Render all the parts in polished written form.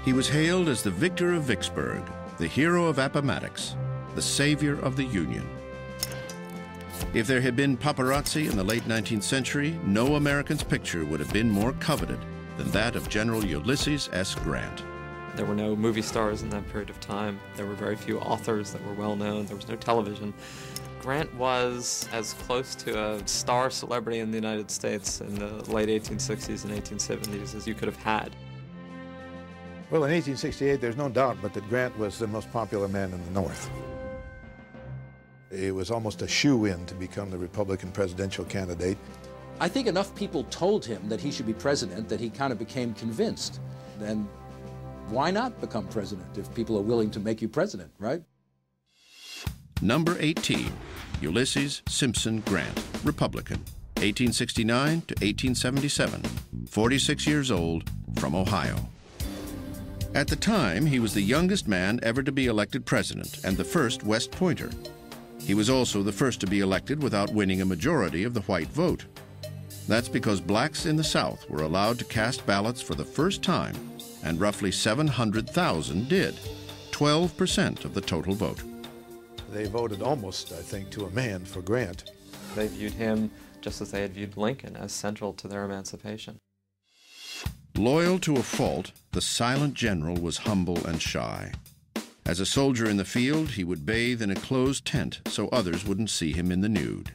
He was hailed as the victor of Vicksburg, the hero of Appomattox, the savior of the Union. If there had been paparazzi in the late 19th century, no American's picture would have been more coveted than that of General Ulysses S. Grant. There were no movie stars in that period of time. There were very few authors that were well known. There was no television. Grant was as close to a star celebrity in the United States in the late 1860s and 1870s as you could have had. Well, in 1868, there's no doubt but that Grant was the most popular man in the North. It was almost a shoo-in to become the Republican presidential candidate. I think enough people told him that he should be president that he kind of became convinced. And why not become president if people are willing to make you president, right? Number 18, Ulysses Simpson Grant, Republican, 1869 to 1877, 46 years old, from Ohio. At the time, he was the youngest man ever to be elected president and the first West Pointer. He was also the first to be elected without winning a majority of the white vote. That's because blacks in the South were allowed to cast ballots for the first time, and roughly 700,000 did, 12% of the total vote. They voted almost, I think, to a man for Grant. They viewed him just as they had viewed Lincoln, as central to their emancipation. Loyal to a fault, the silent general was humble and shy. As a soldier in the field, he would bathe in a closed tent so others wouldn't see him in the nude.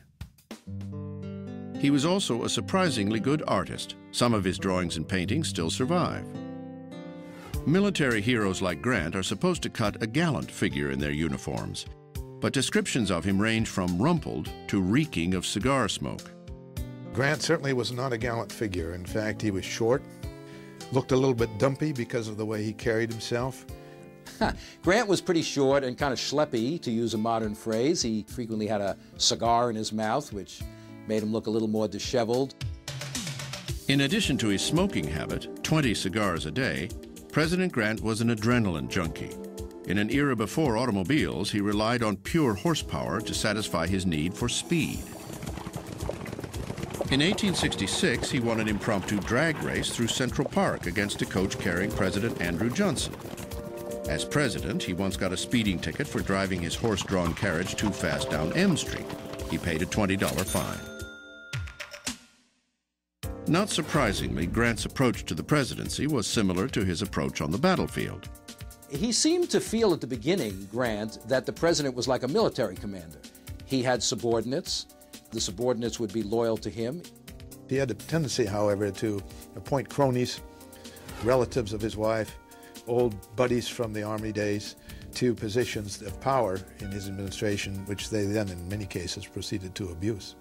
He was also a surprisingly good artist. Some of his drawings and paintings still survive. Military heroes like Grant are supposed to cut a gallant figure in their uniforms, but descriptions of him range from rumpled to reeking of cigar smoke. Grant certainly was not a gallant figure. In fact, he was short, looked a little bit dumpy because of the way he carried himself. Grant was pretty short and kind of schleppy, to use a modern phrase. He frequently had a cigar in his mouth, which made him look a little more disheveled. In addition to his smoking habit, 20 cigars a day, President Grant was an adrenaline junkie. In an era before automobiles, he relied on pure horsepower to satisfy his need for speed. In 1866, he won an impromptu drag race through Central Park against a coach carrying President Andrew Johnson. As president, he once got a speeding ticket for driving his horse-drawn carriage too fast down M Street. He paid a $20 fine. Not surprisingly, Grant's approach to the presidency was similar to his approach on the battlefield. He seemed to feel at the beginning, Grant, that the president was like a military commander. He had subordinates. The subordinates would be loyal to him. He had a tendency, however, to appoint cronies, relatives of his wife, old buddies from the Army days, to positions of power in his administration, which they then, in many cases, proceeded to abuse.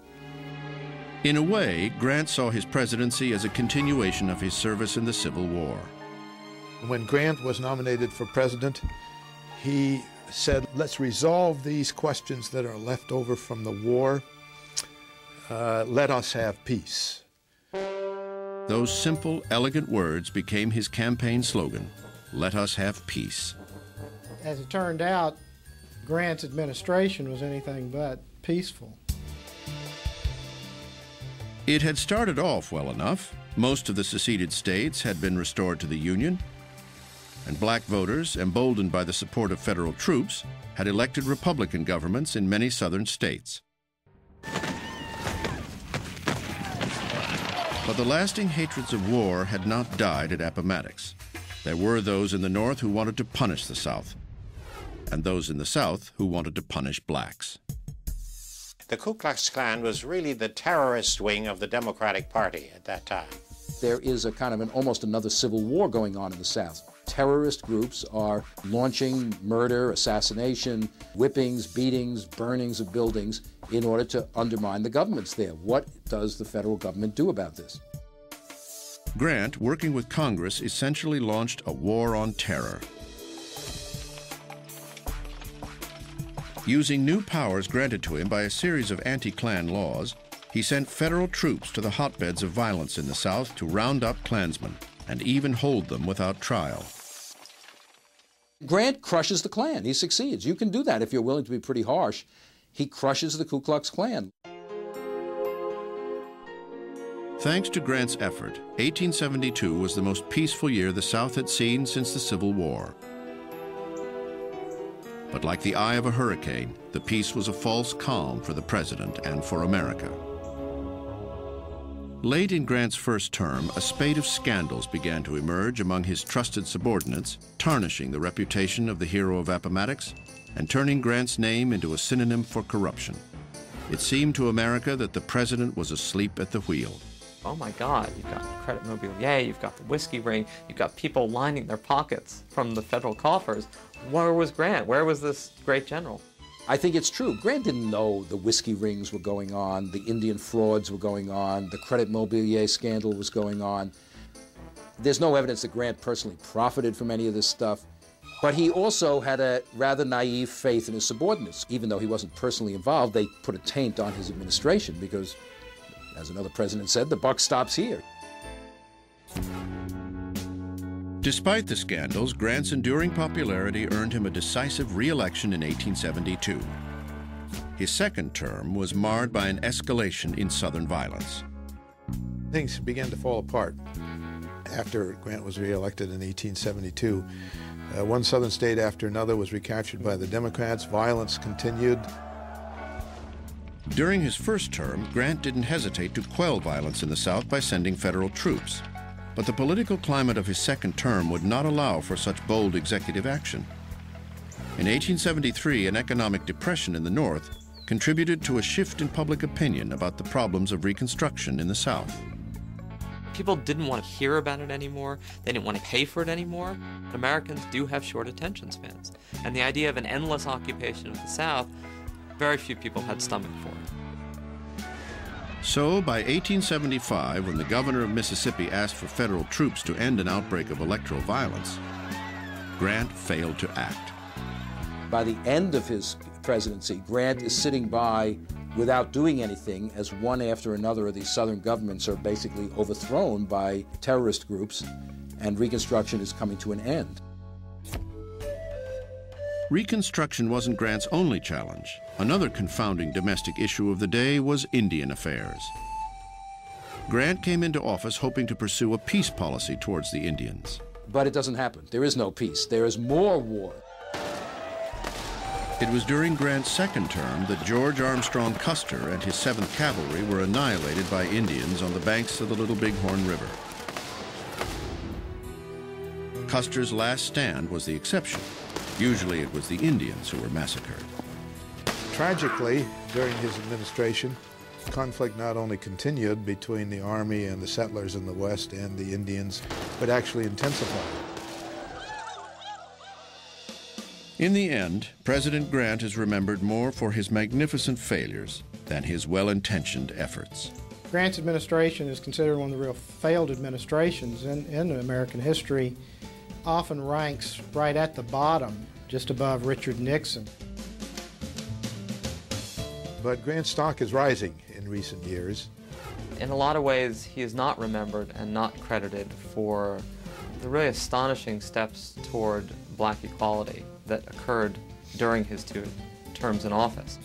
In a way, Grant saw his presidency as a continuation of his service in the Civil War. When Grant was nominated for president, he said, let's resolve these questions that are left over from the war. Let us have peace. Those simple, elegant words became his campaign slogan, let us have peace. As it turned out, Grant's administration was anything but peaceful. It had started off well enough. Most of the seceded states had been restored to the Union, and black voters, emboldened by the support of federal troops, had elected Republican governments in many southern states. But the lasting hatreds of war had not died at Appomattox. There were those in the North who wanted to punish the South, and those in the South who wanted to punish blacks. The Ku Klux Klan was really the terrorist wing of the Democratic Party at that time. There is a kind of almost another civil war going on in the South. Terrorist groups are launching murder, assassination, whippings, beatings, burnings of buildings in order to undermine the governments there. What does the federal government do about this? Grant, working with Congress, essentially launched a war on terror. Using new powers granted to him by a series of anti-Klan laws, he sent federal troops to the hotbeds of violence in the South to round up Klansmen and even hold them without trial. Grant crushes the Klan. He succeeds. You can do that if you're willing to be pretty harsh. He crushes the Ku Klux Klan. Thanks to Grant's effort, 1872 was the most peaceful year the South had seen since the Civil War. But like the eye of a hurricane, the peace was a false calm for the president and for America. Late in Grant's first term, a spate of scandals began to emerge among his trusted subordinates, tarnishing the reputation of the hero of Appomattox and turning Grant's name into a synonym for corruption. It seemed to America that the president was asleep at the wheel. Oh my God, you've got credit mobilier, you've got the whiskey ring, you've got people lining their pockets from the federal coffers. Where was Grant? Where was this great general? I think it's true. Grant didn't know the whiskey rings were going on, the Indian frauds were going on, the credit mobilier scandal was going on. There's no evidence that Grant personally profited from any of this stuff. But he also had a rather naive faith in his subordinates. Even though he wasn't personally involved, they put a taint on his administration because, as another president said, the buck stops here. Despite the scandals, Grant's enduring popularity earned him a decisive re-election in 1872. His second term was marred by an escalation in Southern violence. Things began to fall apart after Grant was re-elected in 1872. One Southern state after another was recaptured by the Democrats. Violence continued. During his first term, Grant didn't hesitate to quell violence in the South by sending federal troops. But the political climate of his second term would not allow for such bold executive action. In 1873, an economic depression in the North contributed to a shift in public opinion about the problems of Reconstruction in the South. People didn't want to hear about it anymore. They didn't want to pay for it anymore. Americans do have short attention spans. And the idea of an endless occupation of the South, very few people had stomach for it. So, by 1875, when the governor of Mississippi asked for federal troops to end an outbreak of electoral violence, Grant failed to act. By the end of his presidency, Grant is sitting by without doing anything as one after another of these Southern governments are basically overthrown by terrorist groups, and Reconstruction is coming to an end. Reconstruction wasn't Grant's only challenge. Another confounding domestic issue of the day was Indian affairs. Grant came into office hoping to pursue a peace policy towards the Indians. But it doesn't happen. There is no peace. There is more war. It was during Grant's second term that George Armstrong Custer and his 7th Cavalry were annihilated by Indians on the banks of the Little Bighorn River. Custer's last stand was the exception. Usually it was the Indians who were massacred. Tragically, during his administration, conflict not only continued between the Army and the settlers in the West and the Indians, but actually intensified. In the end, President Grant is remembered more for his magnificent failures than his well-intentioned efforts. Grant's administration is considered one of the real failed administrations in American history. Often ranks right at the bottom, just above Richard Nixon. But Grant's stock is rising in recent years. In a lot of ways, he is not remembered and not credited for the really astonishing steps toward black equality that occurred during his 2 terms in office.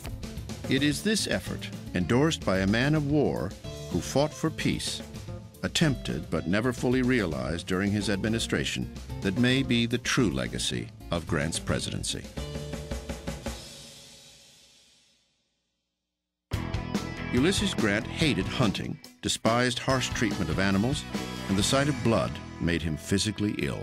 It is this effort, endorsed by a man of war who fought for peace, attempted but never fully realized during his administration, that may be the true legacy of Grant's presidency. Ulysses Grant hated hunting, despised harsh treatment of animals, and the sight of blood made him physically ill.